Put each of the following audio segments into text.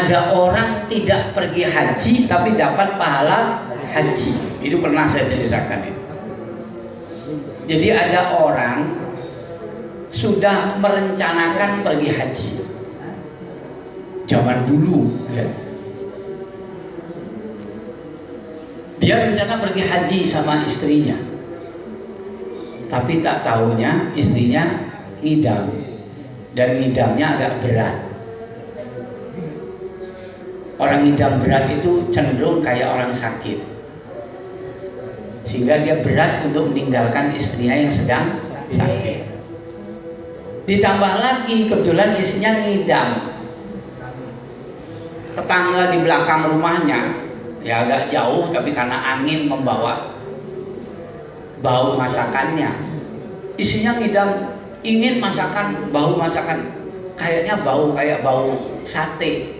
ada orang tidak pergi haji tapi dapat pahala haji. Itu pernah saya ceritakan itu. Jadi ada orang sudah merencanakan pergi haji zaman dulu ya. Dia rencana pergi haji sama istrinya, tapi tak tahunya istrinya ngidam, dan ngidamnya agak berat. Orang ngidam berat itu cenderung kayak orang sakit, sehingga dia berat untuk meninggalkan istrinya yang sedang sakit. Ditambah lagi kebetulan istrinya ngidam. Tetangga di belakang rumahnya, ya agak jauh tapi karena angin membawa bau masakannya, istrinya ngidam ingin masakan, bau masakan kayaknya bau kayak bau sate.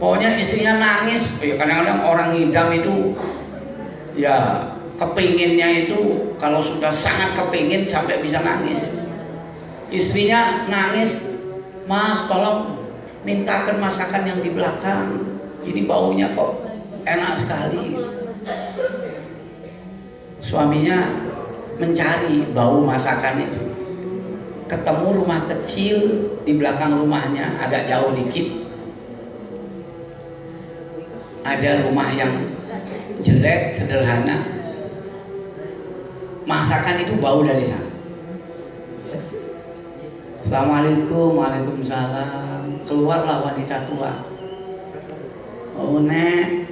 Pokoknya istrinya nangis. Ya kadang-kadang orang ngidam itu ya kepinginnya itu kalau sudah sangat kepingin sampai bisa nangis. Istrinya nangis, "Mas, tolong mintakan masakan yang di belakang. Ini baunya kok enak sekali." Suaminya mencari bau masakan itu. Ketemu rumah kecil di belakang rumahnya, agak jauh dikit. Ada rumah yang jelek, sederhana. Masakan itu bau dari sana. Assalamualaikum, waalaikumsalam. Keluarlah wanita tua. "Oh nek,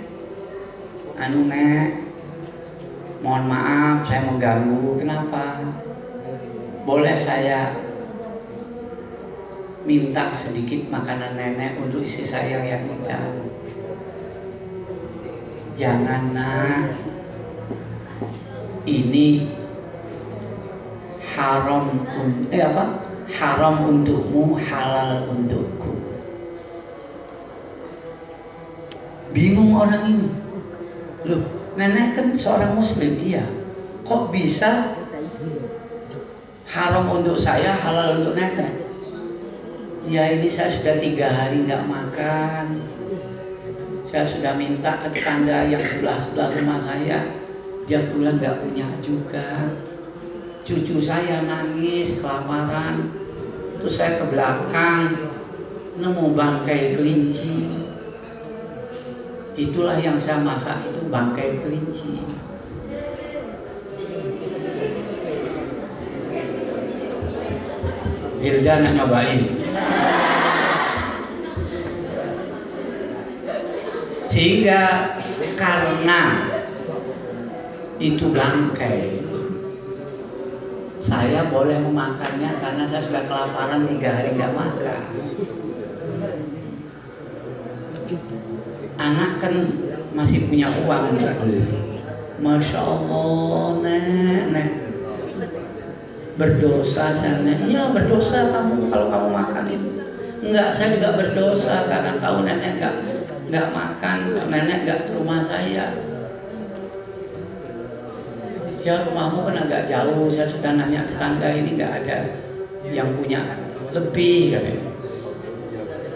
nek, mohon maaf saya mengganggu. Kenapa? Boleh saya minta sedikit makanan nenek untuk istri saya yang ngidam?" "Jangan nak, ini haram haram untukmu, halal untukku." Bingung orang ini. Loh, nenek kan seorang muslim, iya. Kok bisa haram untuk saya, halal untuk nenek? Ya ini saya sudah 3 hari nggak makan. Saya sudah minta ke tetangga yang sebelah rumah saya, dia pulang nggak punya juga. Cucu saya nangis kelaparan, terus saya ke belakang nemu bangkai kelinci. Itulah yang saya masak, itu bangkai kelinci. Hilda nak nyobain. Sehingga karena itu bangkai, saya boleh memakannya karena saya sudah kelaparan 3 hari nggak makan. Anak kan masih punya uang untuk beli. Masya Allah, nenek berdosa sana. Iya berdosa kamu kalau kamu makan itu. Enggak, saya juga berdosa karena tahu nenek nggak makan, nenek nggak ke rumah saya. Ya rumahmu kan agak jauh, saya sudah nanya tetangga ini nggak ada yang punya lebih katanya.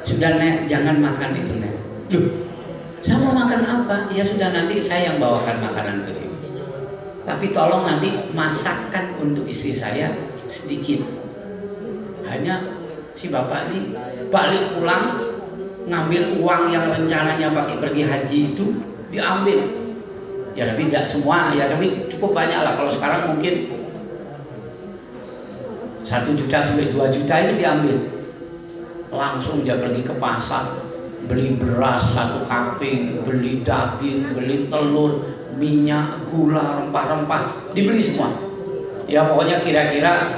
Sudah nek, jangan makan itu nek. Duh, saya mau makan apa? Ya sudah nanti saya yang bawakan makanan ke sini. Tapi tolong nanti masakkan untuk istri saya sedikit. Hanya si bapak ini balik pulang ngambil uang yang rencananya pakai pergi haji itu diambil. Ya tapi tidak semua, ya tapi cukup banyak lah. Kalau sekarang mungkin 1 juta sampai 2 juta itu diambil. Langsung dia pergi ke pasar, beli beras 1 kaping, beli daging, beli telur, minyak, gula, rempah-rempah, dibeli semua. Ya pokoknya kira-kira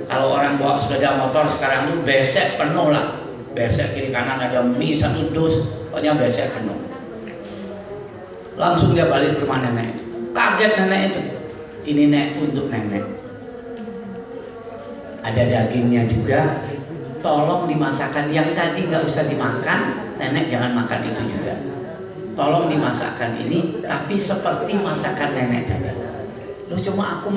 kalau orang bawa sepeda motor sekarang itu besek penuh lah. Besek kiri kanan ada mie 1 dus, pokoknya besek penuh. Langsung dia balik ke rumah nenek. Kaget nenek itu. Ini nek untuk nenek. Ada dagingnya juga. Tolong dimasakkan, yang tadi nggak usah dimakan, nenek jangan makan itu juga. Tolong dimasakkan ini, tapi seperti masakan nenek tadi. Loh cuma aku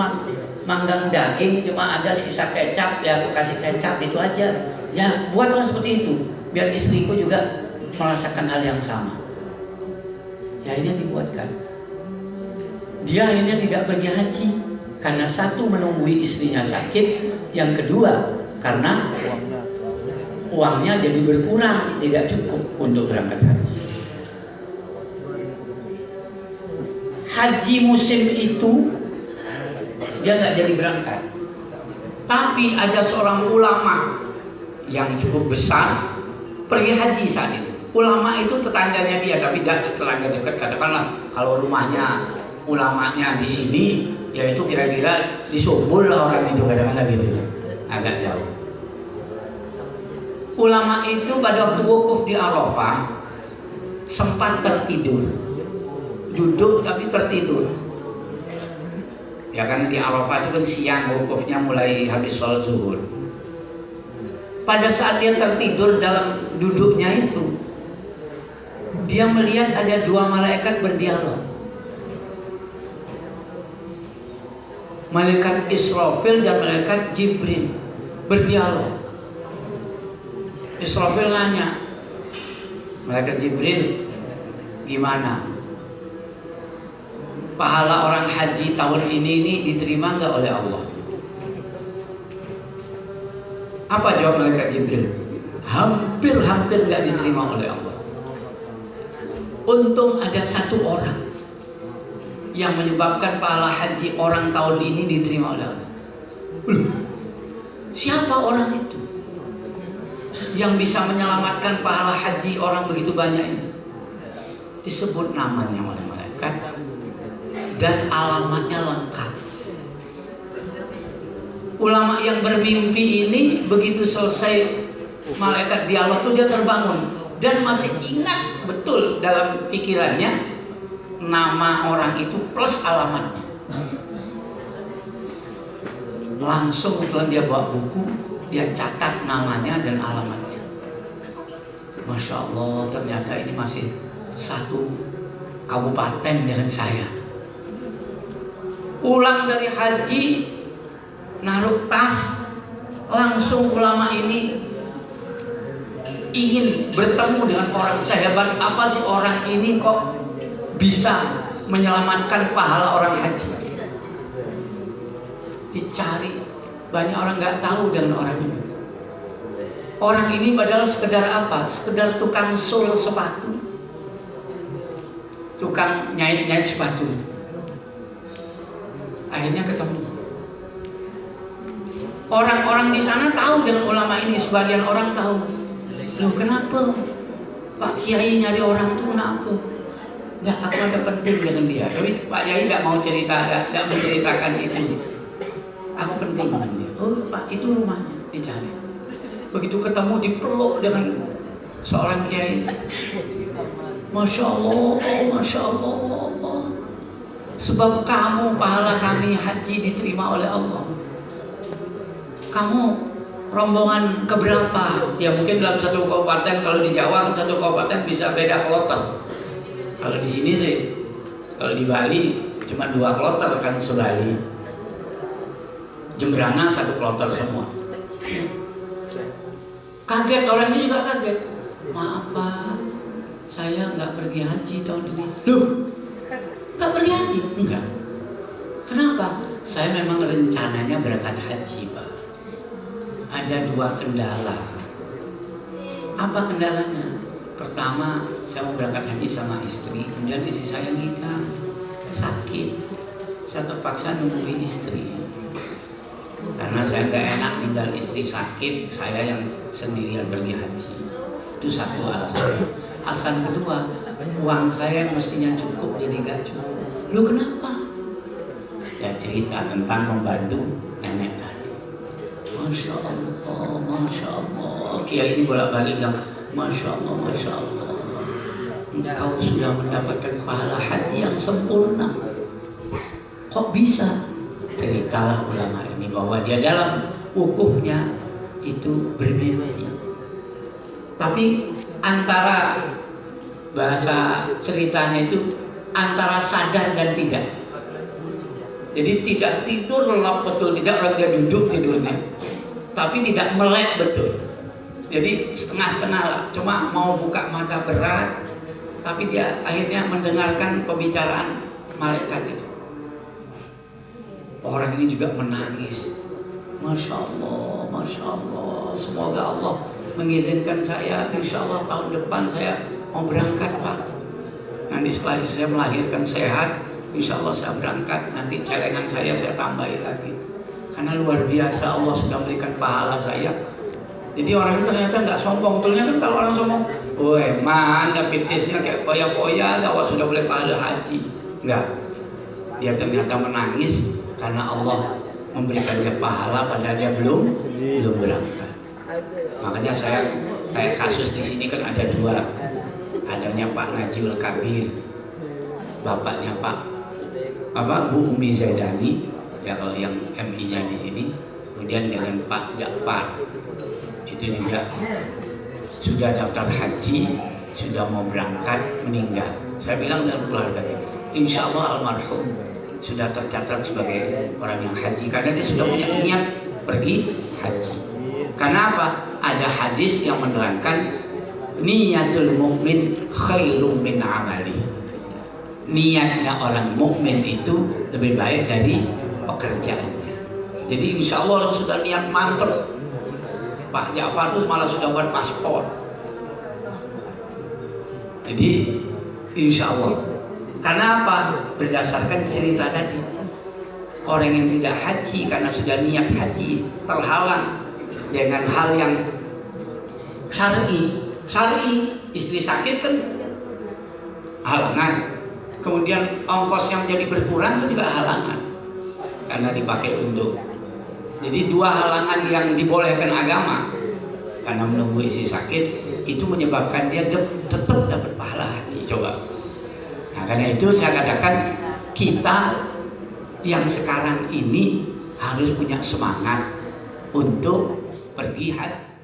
manggang daging, cuma ada sisa kecap, ya aku kasih kecap itu aja. Ya buatlah seperti itu, biar istriku juga merasakan hal yang sama. Ya ini dibuatkan. Dia akhirnya tidak pergi haji karena satu menunggui istrinya sakit, yang kedua karena uangnya jadi berkurang, tidak cukup untuk berangkat haji. Haji musim itu dia nggak jadi berangkat. Tapi ada seorang ulama yang cukup besar pergi haji saat itu. Ulama itu tetangganya dia, tapi tidak tetangga dekat. Katakanlah kalau rumahnya ulamanya di sini, ya itu kira-kira di Subul lah orang itu, kadang-kadang gitu, agak jauh. Ulama itu pada waktu wukuf di Arafah sempat tertidur, duduk tapi tertidur. Ya kan di Arafah itu kan siang, wukufnya mulai habis sholat zuhur. Pada saat dia tertidur dalam duduknya itu, dia melihat ada dua malaikat berdialog. Malaikat Israfil dan malaikat Jibril berdialog. Israfil nanya, malaikat Jibril, gimana? Pahala orang haji tahun ini diterima nggak oleh Allah? Apa jawab malaikat Jibril? Hampir nggak diterima oleh Allah. Untung ada satu orang yang menyebabkan pahala haji orang tahun ini diterima oleh Allah. Siapa orang itu yang bisa menyelamatkan pahala haji orang begitu banyak ini? Disebut namanya oleh malaikat dan alamatnya lengkap. Ulama yang bermimpi ini begitu selesai malaikat dialog itu dia terbangun dan masih ingat betul dalam pikirannya nama orang itu plus alamatnya. Langsung kebetulan dia bawa buku, dia catat namanya dan alamatnya. Masya Allah, ternyata ini masih satu kabupaten dengan saya. Pulang dari haji, naruh tas, langsung ulama ini ingin bertemu dengan orang sehebat apa sih orang ini kok bisa menyelamatkan pahala orang haji. Dicari, banyak orang nggak tahu dengan orang ini. Orang ini padahal sekedar apa? Sekedar tukang sol sepatu, tukang nyait sepatu. Akhirnya ketemu. Orang-orang di sana tahu dengan ulama ini, sebagian orang tahu. Loh kenapa Pak Kiai nyari orang itu kenapa? Nah, aku ada penting dengan dia. Tapi Pak Kiai tidak mau cerita, tidak menceritakan itu. Aku penting dengan dia. Oh Pak, itu rumahnya, dicari. Begitu ketemu dipeluk dengan seorang Kiai. Masya Allah, Masya Allah. Sebab kamu pahala kami haji diterima oleh Allah. Kamu rombongan keberapa? Ya mungkin dalam satu kabupaten, kalau di Jawa satu kabupaten bisa beda kloter. Kalau di sini sih, kalau di Bali cuma 2 kloter kan sebali. Jembrana 1 kloter semua. Kaget, orang ini juga kaget. Maaf Pak, saya nggak pergi haji tahun ini. Loh, nggak pergi haji? Enggak. Kenapa? Saya memang rencananya berangkat haji Pak. Ada 2 kendala. Apa kendalanya? Pertama, saya mau berangkat haji sama istri, kemudian istri saya nikah, sakit. Saya terpaksa nungguin istri. Karena saya nggak enak tinggal istri sakit, saya yang sendirian pergi haji. Itu satu alasan. Alasan kedua, uang saya yang mestinya cukup jadi nggak cukup. Lu kenapa? Ya cerita tentang membantu nenek tadi. Masya Allah, Masya Allah. Kiai ini bolak-balik bilang, Masya Allah, Masya Allah. Engkau sudah mendapatkan pahala haji yang sempurna. Kok bisa? Ceritalah ulama ini bahwa dia dalam wukufnya itu berbeda. Tapi antara bahasa ceritanya itu antara sadar dan tidak. Jadi tidak tidur lelap betul, tidak orang dia duduk tidurnya, tapi tidak melek betul. Jadi setengah-setengah lah, cuma mau buka mata berat, tapi dia akhirnya mendengarkan pembicaraan malaikat itu. Orang ini juga menangis. Masya Allah, Masya Allah, semoga Allah mengizinkan saya, insya Allah tahun depan saya mau berangkat Pak. Nanti setelah saya melahirkan sehat, insya Allah saya berangkat, nanti celengan saya tambahin lagi. Karena luar biasa Allah sudah berikan pahala saya. Jadi orang itu ternyata nggak sombong. Ternyata kan kalau orang sombong, woi mana pitisnya kayak poya-poya, awak sudah boleh pahala haji. Enggak. Dia ternyata menangis karena Allah memberikan dia pahala padahal dia belum berangkat. Makanya saya kayak kasus di sini kan ada dua. Adanya Pak Najul Kabir, bapaknya Bu Umi Zaidani, ya kalau yang MI-nya di sini. Kemudian dengan Pak Jakfar, itu juga sudah daftar haji, sudah mau berangkat, meninggal. Saya bilang dalam keluarganya, insya Allah almarhum sudah tercatat sebagai orang yang haji karena dia sudah punya niat pergi haji. Karena apa? Ada hadis yang menerangkan niatul mukmin khairum min amali. Niatnya orang mukmin itu lebih baik dari pekerjaannya. Jadi insya Allah sudah niat mantap. Pak Ja'far itu malah sudah buat paspor. Jadi insya Allah. Karena apa? Berdasarkan cerita tadi, orang yang tidak haji karena sudah niat haji terhalang dengan hal yang syar'i. Istri sakit kan halangan. Kemudian ongkos yang jadi berkurang itu juga halangan karena dipakai untuk. Jadi dua halangan yang dibolehkan agama karena menunggu istri sakit itu menyebabkan dia tetap dapat pahala haji. Coba. Nah, karena itu saya katakan kita yang sekarang ini harus punya semangat untuk pergi haji.